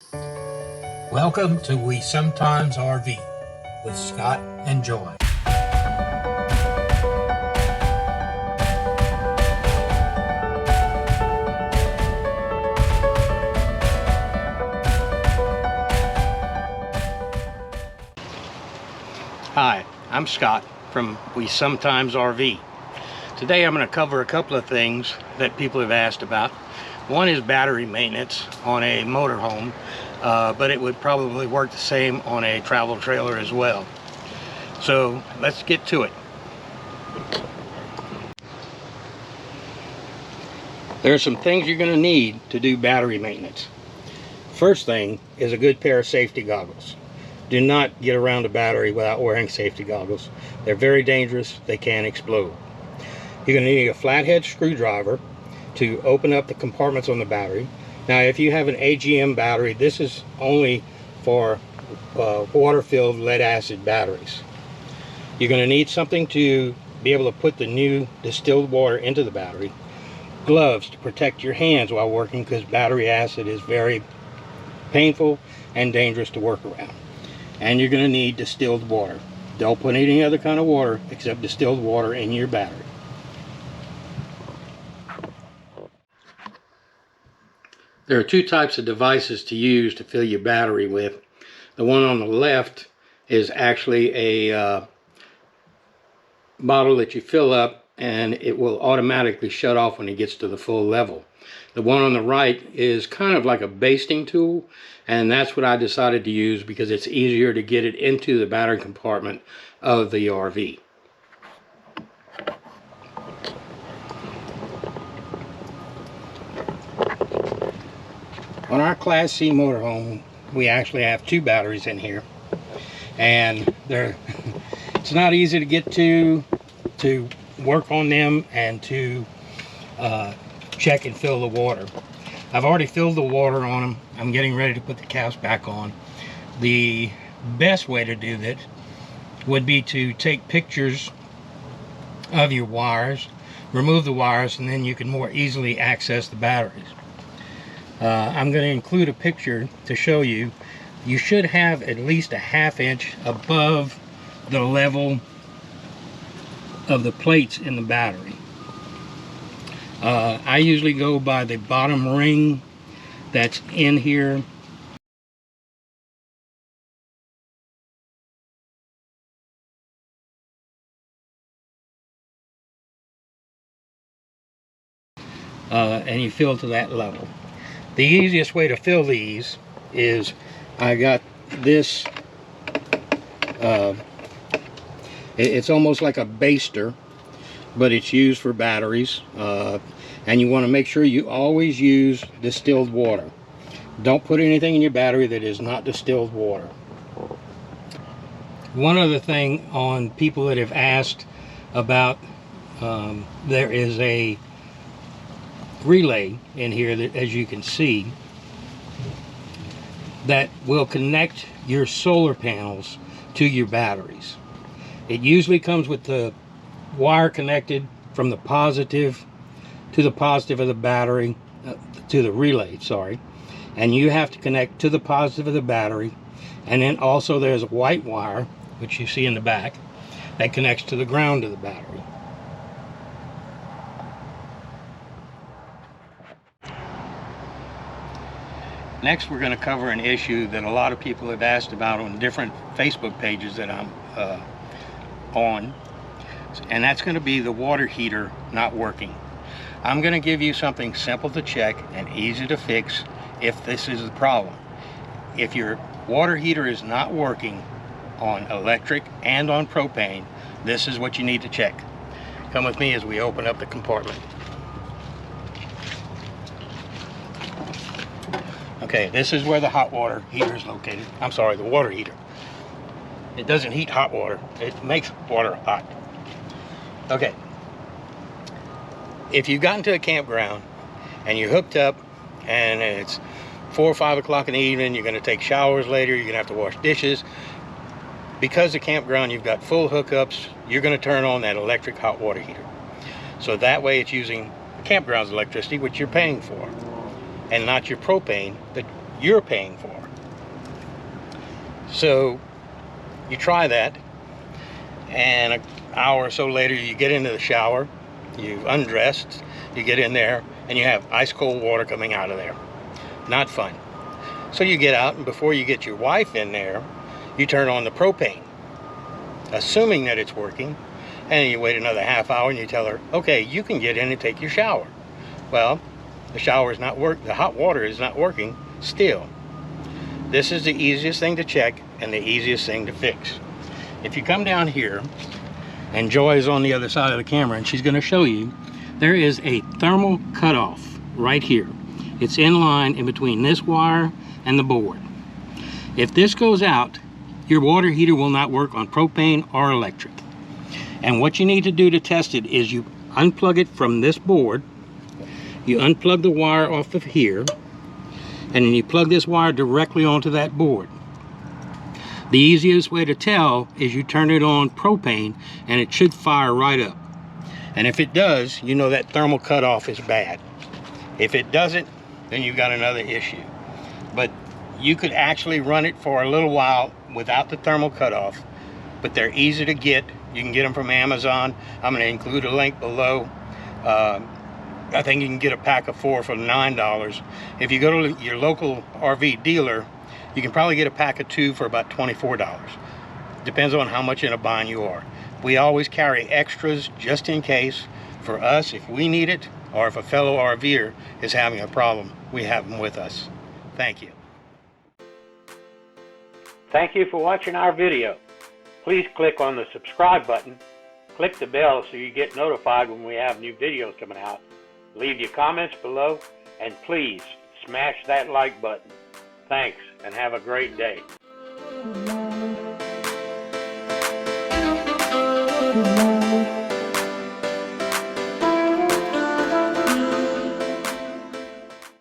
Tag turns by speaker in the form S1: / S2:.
S1: Welcome to We Sometimes RV with Scott and Joy.
S2: Hi, I'm Scott from We Sometimes RV. Today I'm going to cover a couple of things that people have asked about. One is battery maintenance on a motorhome, but it would probably work the same on a travel trailer as well. So let's get to it. There are some things you're going to need to do battery maintenance. First thing is a good pair of safety goggles. Do not get around a battery without wearing safety goggles. They're very dangerous. They can explode. You're going to need a flathead screwdriver to open up the compartments on the battery. Now, if you have an AGM battery, this is only for water-filled lead-acid batteries. You're going to need something to be able to put the new distilled water into the battery. Gloves to protect your hands while working, because battery acid is very painful and dangerous to work around. And you're going to need distilled water. Don't put any other kind of water except distilled water in your battery. There are two types of devices to use to fill your battery with. The one on the left is actually a bottle that you fill up and it will automatically shut off when it gets to the full level. The one on the right is kind of like a basting tool, and that's what I decided to use because it's easier to get it into the battery compartment of the RV. On our Class C motorhome, we actually have two batteries in here, and it's not easy to get to work on them and to check and fill the water. I've already filled the water on them. I'm getting ready to put the caps back on. The best way to do that would be to take pictures of your wires, remove the wires, and then you can more easily access the batteries. I'm going to include a picture to show you. You should have at least a ½ inch above the level of the plates in the battery. I usually go by the bottom ring that's in here. And you fill to that level. The easiest way to fill these is I got this, it's almost like a baster, but it's used for batteries, and you want to make sure you always use distilled water. Don't put anything in your battery that is not distilled water. One other thing on people that have asked about, there is a relay in here that, as you can see, that will connect your solar panels to your batteries. It usually comes with the wire connected from the positive to the positive of the battery, to the relay, sorry, and you have to connect to the positive of the battery, and then also there's a white wire, which you see in the back, that connects to the ground of the battery. Next, we're going to cover an issue that a lot of people have asked about on different Facebook pages that I'm on, and that's going to be the water heater not working. I'm going to give you something simple to check and easy to fix if this is the problem. If your water heater is not working on electric and on propane, this is what you need to check. Come with me as we open up the compartment. Okay, this is where the hot water heater is located. I'm sorry, the water heater. It doesn't heat hot water, it makes water hot. Okay, if you've gotten to a campground and you're hooked up and it's 4 or 5 o'clock in the evening, you're going to take showers later, you're going to have to wash dishes. Because the campground, you've got full hookups, you're going to turn on that electric hot water heater. So that way it's using the campground's electricity, which you're paying for, and not your propane that you're paying for. So you try that, and an hour or so later you get into the shower, you undressed, you get in there, and you have ice cold water coming out of there. Not fun. So you get out, and before you get your wife in there, you turn on the propane, assuming that it's working, and you wait another half hour and you tell her, okay, you can get in and take your shower. Well, the shower is not working, the hot water is not working still. This is the easiest thing to check and the easiest thing to fix. If you come down here, and Joy is on the other side of the camera and she's going to show you, there is a thermal cutoff right here. It's in line in between this wire and the board. If this goes out, your water heater will not work on propane or electric. And what you need to do to test it is you unplug it from this board, you unplug the wire off of here, and then you plug this wire directly onto that board. The easiest way to tell is you turn it on propane and it should fire right up. And if it does, you know that thermal cutoff is bad. If it doesn't, then you've got another issue. But you could actually run it for a little while without the thermal cutoff, but they're easy to get. You can get them from Amazon. I'm going to include a link below. I think you can get a pack of 4 for $9. If you go to your local RV dealer, you can probably get a pack of 2 for about $24. Depends on how much in a bind you are. We always carry extras just in case. For us, if we need it, or if a fellow RVer is having a problem, we have them with us. Thank you.
S3: Thank you for watching our video. Please click on the subscribe button, click the bell so you get notified when we have new videos coming out. Leave your comments below, and please smash that like button. Thanks, and have a great day.
S4: Thank you.